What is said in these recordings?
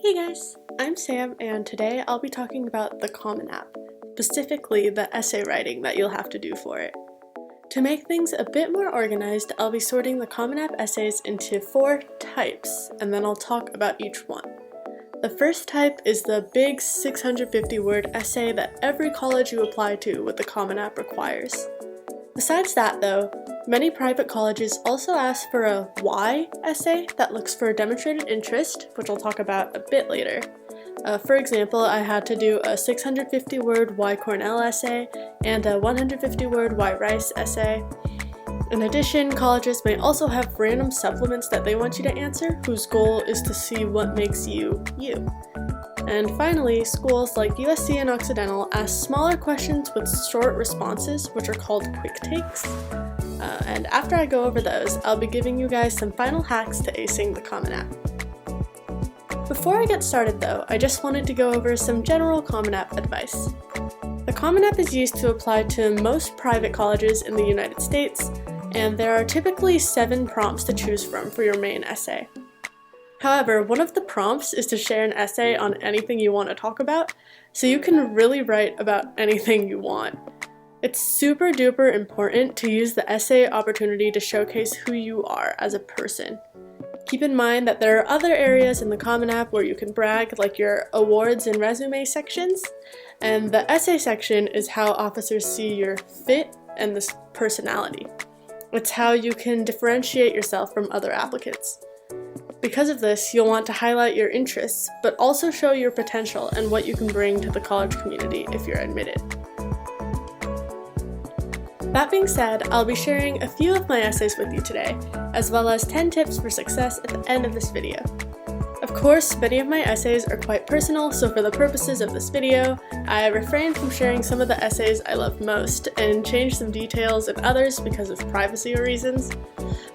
Hey guys, I'm Sam and today I'll be talking about the Common App, specifically the essay writing that you'll have to do for it. To make things a bit more organized, I'll be sorting the Common App essays into 4 types, and then I'll talk about each one. The first type is the big 650-word essay that every college you apply to with the Common App requires. Besides that though, many private colleges also ask for a why essay that looks for demonstrated interest, which I'll talk about a bit later. For example, I had to do a 650-word why Cornell essay and a 150-word why Rice essay. In addition, colleges may also have random supplements that they want you to answer, whose goal is to see what makes you, you. And finally, schools like USC and Occidental ask smaller questions with short responses, which are called quick takes. And after I go over those, I'll be giving you guys some final hacks to acing the Common App. Before I get started though, I just wanted to go over some general Common App advice. The Common App is used to apply to most private colleges in the United States, and there are typically 7 prompts to choose from for your main essay. However, one of the prompts is to share an essay on anything you want to talk about, so you can really write about anything you want. It's super duper important to use the essay opportunity to showcase who you are as a person. Keep in mind that there are other areas in the Common App where you can brag, like your awards and resume sections, and the essay section is how officers see your fit and this personality. It's how you can differentiate yourself from other applicants. Because of this, you'll want to highlight your interests, but also show your potential and what you can bring to the college community if you're admitted. That being said, I'll be sharing a few of my essays with you today, as well as 10 tips for success at the end of this video. Of course, many of my essays are quite personal, so for the purposes of this video, I refrained from sharing some of the essays I love most and changed some details in others because of privacy reasons.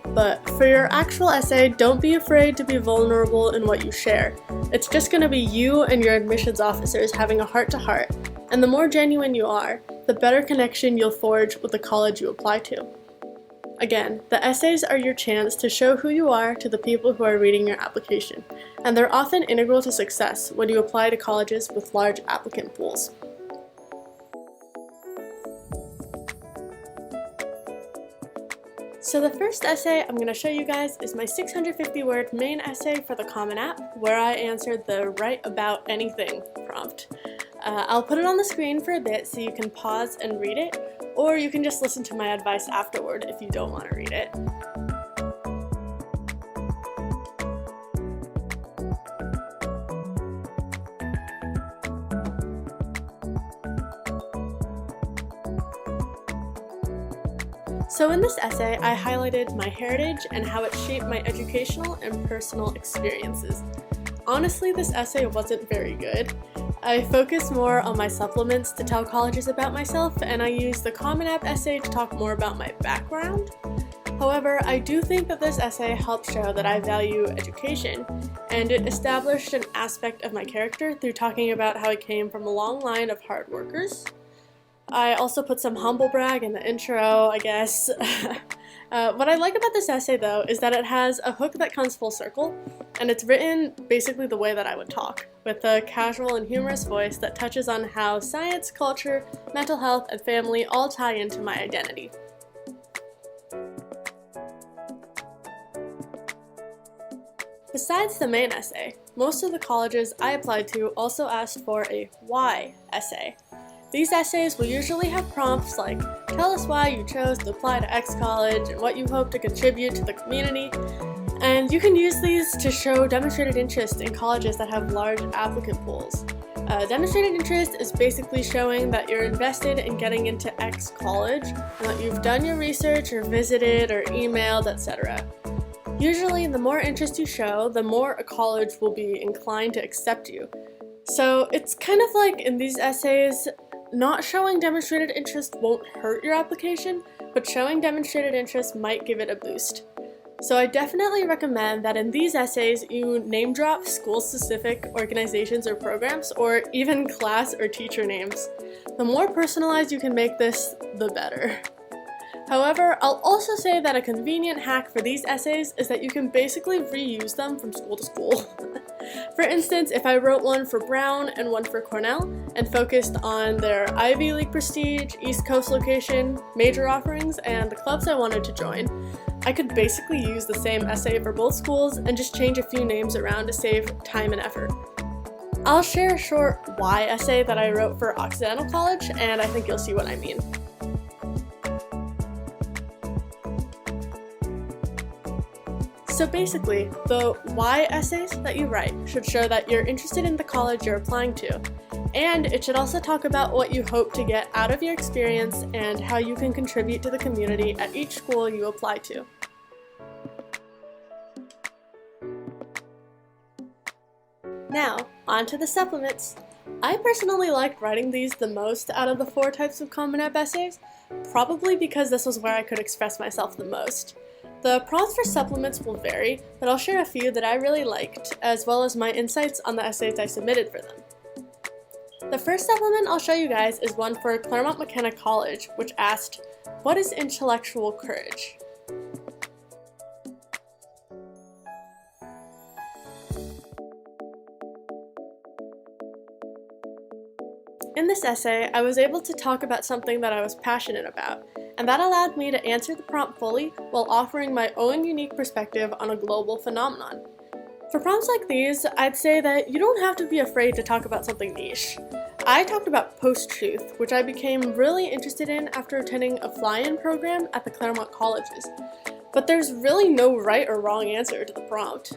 But for your actual essay, don't be afraid to be vulnerable in what you share. It's just going to be you and your admissions officers having a heart-to-heart, and the more genuine you are, the better connection you'll forge with the college you apply to. Again, the essays are your chance to show who you are to the people who are reading your application, and they're often integral to success when you apply to colleges with large applicant pools. So the first essay I'm going to show you guys is my 650-word main essay for the Common App, where I answered the write about anything prompt. I'll put it on the screen for a bit so you can pause and read it, or you can just listen to my advice afterward if you don't want to read it. So in this essay, I highlighted my heritage and how it shaped my educational and personal experiences. Honestly, this essay wasn't very good. I focused more on my supplements to tell colleges about myself, and I used the Common App essay to talk more about my background. However, I do think that this essay helped show that I value education, and it established an aspect of my character through talking about how I came from a long line of hard workers. I also put some humble brag in the intro, I guess. What I like about this essay though is that it has a hook that comes full circle, and it's written basically the way that I would talk, with a casual and humorous voice that touches on how science, culture, mental health, and family all tie into my identity. Besides the main essay, most of the colleges I applied to also asked for a why essay. These essays will usually have prompts like, tell us why you chose to apply to X college and what you hope to contribute to the community, and you can use these to show demonstrated interest in colleges that have large applicant pools. Demonstrated interest is basically showing that you're invested in getting into X college and that you've done your research or visited or emailed, etc. Usually, the more interest you show, the more a college will be inclined to accept you. So it's kind of like in these essays, not showing demonstrated interest won't hurt your application, but showing demonstrated interest might give it a boost. So I definitely recommend that in these essays you name drop school-specific organizations or programs, or even class or teacher names. The more personalized you can make this, the better. However, I'll also say that a convenient hack for these essays is that you can basically reuse them from school to school. For instance, if I wrote one for Brown and one for Cornell and focused on their Ivy League prestige, East Coast location, major offerings, and the clubs I wanted to join, I could basically use the same essay for both schools and just change a few names around to save time and effort. I'll share a short why essay that I wrote for Occidental College, and I think you'll see what I mean. So basically, the why essays that you write should show that you're interested in the college you're applying to, and it should also talk about what you hope to get out of your experience and how you can contribute to the community at each school you apply to. Now, on to the supplements. I personally liked writing these the most out of the 4 types of Common App essays, probably because this was where I could express myself the most. The prompts for supplements will vary, but I'll share a few that I really liked, as well as my insights on the essays I submitted for them. The first supplement I'll show you guys is one for Claremont McKenna College, which asked, "What is intellectual courage?" In this essay, I was able to talk about something that I was passionate about, and that allowed me to answer the prompt fully while offering my own unique perspective on a global phenomenon. For prompts like these, I'd say that you don't have to be afraid to talk about something niche. I talked about post-truth, which I became really interested in after attending a fly-in program at the Claremont colleges. But there's really no right or wrong answer to the prompt.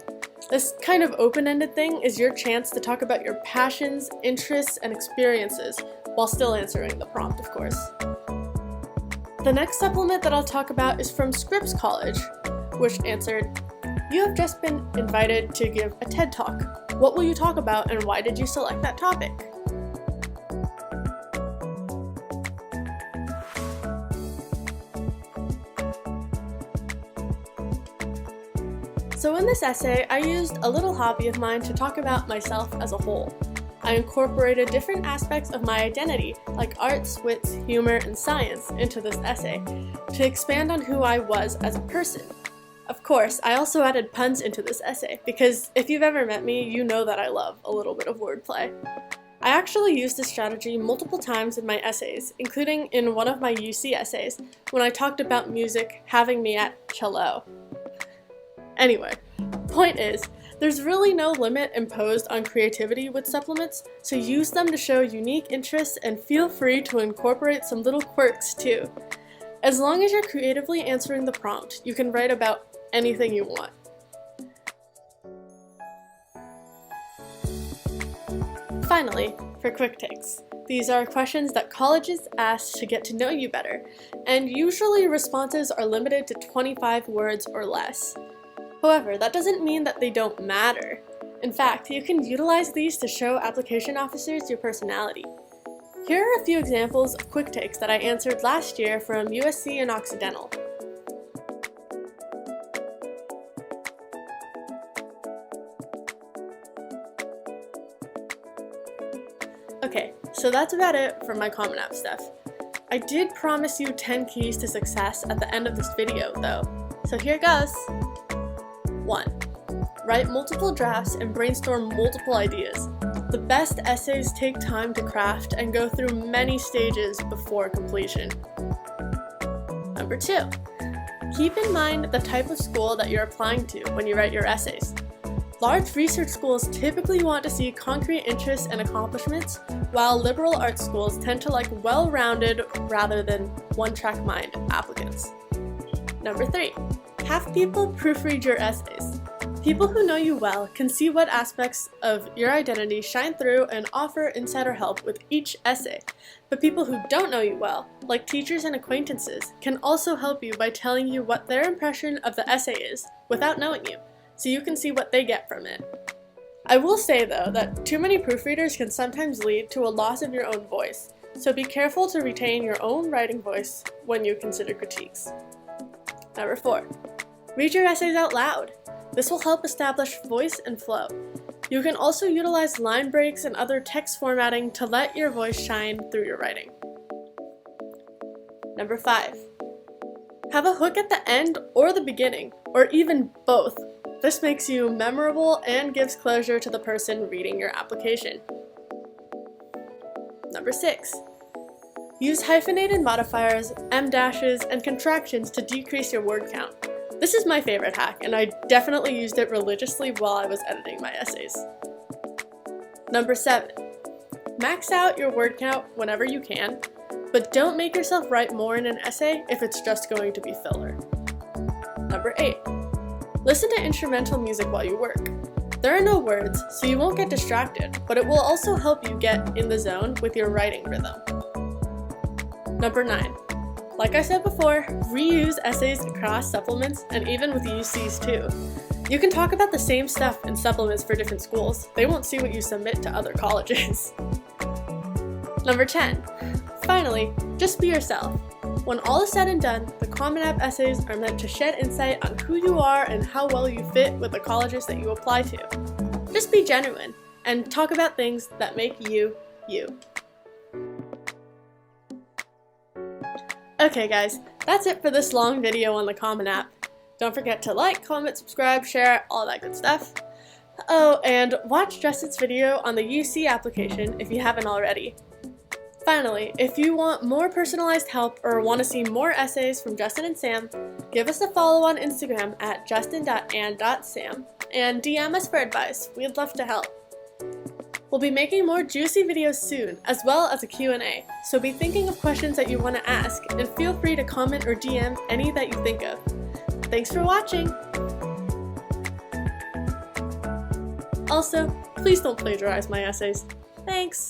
This kind of open-ended thing is your chance to talk about your passions, interests, and experiences, while still answering the prompt, of course. The next supplement that I'll talk about is from Scripps College, which answered, "You have just been invited to give a TED Talk. What will you talk about and why did you select that topic?" So in this essay, I used a little hobby of mine to talk about myself as a whole. I incorporated different aspects of my identity, like arts, wits, humor, and science, into this essay, to expand on who I was as a person. Of course, I also added puns into this essay, because if you've ever met me, you know that I love a little bit of wordplay. I actually used this strategy multiple times in my essays, including in one of my UC essays, when I talked about music having me at cello. Anyway, point is, there's really no limit imposed on creativity with supplements, so use them to show unique interests and feel free to incorporate some little quirks too. As long as you're creatively answering the prompt, you can write about anything you want. Finally, for quick takes. These are questions that colleges ask to get to know you better, and usually responses are limited to 25 words or less. However, that doesn't mean that they don't matter. In fact, you can utilize these to show application officers your personality. Here are a few examples of quick takes that I answered last year from USC and Occidental. Okay, so that's about it for my Common App stuff. I did promise you 10 keys to success at the end of this video though, so here goes. 1. Write multiple drafts and brainstorm multiple ideas. The best essays take time to craft and go through many stages before completion. Number 2. Keep in mind the type of school that you're applying to when you write your essays. Large research schools typically want to see concrete interests and accomplishments, while liberal arts schools tend to like well-rounded rather than one-track mind applicants. Number 3. Have people proofread your essays. People who know you well can see what aspects of your identity shine through and offer insider help with each essay. But people who don't know you well, like teachers and acquaintances, can also help you by telling you what their impression of the essay is without knowing you, so you can see what they get from it. I will say though that too many proofreaders can sometimes lead to a loss of your own voice, so be careful to retain your own writing voice when you consider critiques. Number 4. Read your essays out loud. This will help establish voice and flow. You can also utilize line breaks and other text formatting to let your voice shine through your writing. Number 5. Have a hook at the end or the beginning, or even both. This makes you memorable and gives closure to the person reading your application. Number 6. Use hyphenated modifiers, em-dashes, and contractions to decrease your word count. This is my favorite hack, and I definitely used it religiously while I was editing my essays. Number 7. Max out your word count whenever you can, but don't make yourself write more in an essay if it's just going to be filler. Number 8. Listen to instrumental music while you work. There are no words, so you won't get distracted, but it will also help you get in the zone with your writing rhythm. Number 9. Like I said before, reuse essays across supplements and even with UCs too. You can talk about the same stuff in supplements for different schools. They won't see what you submit to other colleges. Number 10. Finally, just be yourself. When all is said and done, the Common App essays are meant to shed insight on who you are and how well you fit with the colleges that you apply to. Just be genuine and talk about things that make you, you. Okay guys, that's it for this long video on the Common App. Don't forget to like, comment, subscribe, share, all that good stuff. Oh, and watch Justin's video on the UC application if you haven't already. Finally, if you want more personalized help or want to see more essays from Justin and Sam, give us a follow on Instagram at justin.and.sam and DM us for advice. We'd love to help. We'll be making more juicy videos soon, as well as a Q&A, so be thinking of questions that you want to ask, and feel free to comment or DM any that you think of. Thanks for watching! Also, please don't plagiarize my essays. Thanks!